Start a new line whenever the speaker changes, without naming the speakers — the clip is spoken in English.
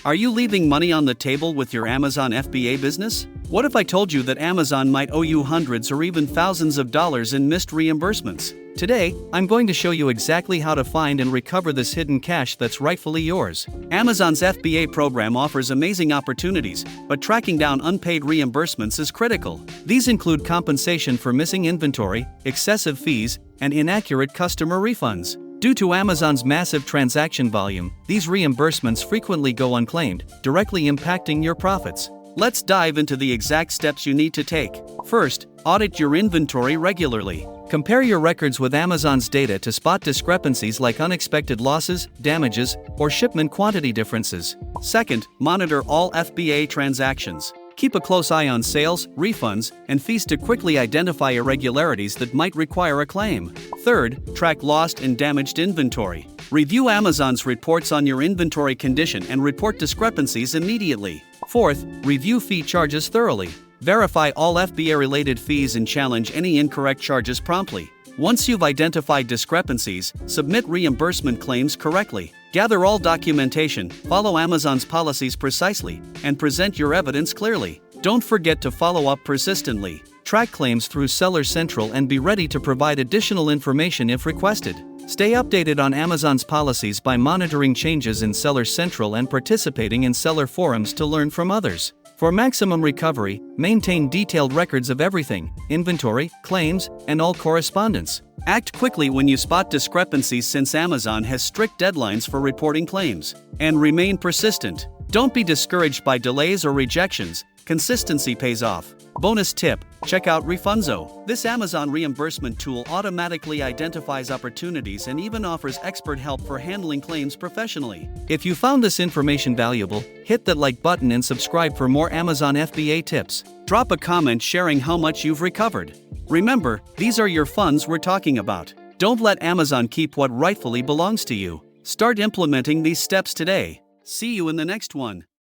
Are you leaving money on the table with your Amazon FBA business? What if I told you that Amazon might owe you hundreds or even thousands of dollars in missed reimbursements? Today, I'm going to show you exactly how to find and recover this hidden cash that's rightfully yours. Amazon's FBA program offers amazing opportunities, but tracking down unpaid reimbursements is critical. These include compensation for missing inventory, excessive fees, and inaccurate customer refunds. Due to Amazon's massive transaction volume, these reimbursements frequently go unclaimed, directly impacting your profits. Let's dive into the exact steps you need to take. First, audit your inventory regularly. Compare your records with Amazon's data to spot discrepancies like unexpected losses, damages, or shipment quantity differences. Second, monitor all FBA transactions. Keep a close eye on sales, refunds, and fees to quickly identify irregularities that might require a claim. Third, track lost and damaged inventory. Review Amazon's reports on your inventory condition and report discrepancies immediately. Fourth, review fee charges thoroughly. Verify all FBA-related fees and challenge any incorrect charges promptly. Once you've identified discrepancies, submit reimbursement claims correctly. Gather all documentation, follow Amazon's policies precisely, and present your evidence clearly. Don't forget to follow up persistently. Track claims through Seller Central and be ready to provide additional information if requested. Stay updated on Amazon's policies by monitoring changes in Seller Central and participating in seller forums to learn from others. For maximum recovery, maintain detailed records of everything: inventory, claims, and all correspondence. Act quickly when you spot discrepancies since Amazon has strict deadlines for reporting claims. And remain persistent. Don't be discouraged by delays or rejections. Consistency pays off. Bonus tip: check out Refunds. This Amazon reimbursement tool automatically identifies opportunities and even offers expert help for handling claims professionally. If you found this information valuable, hit that like button and subscribe for more Amazon FBA tips. Drop a comment sharing how much you've recovered. Remember, these are your funds we're talking about. Don't let Amazon keep what rightfully belongs to you. Start implementing these steps today. See you in the next one.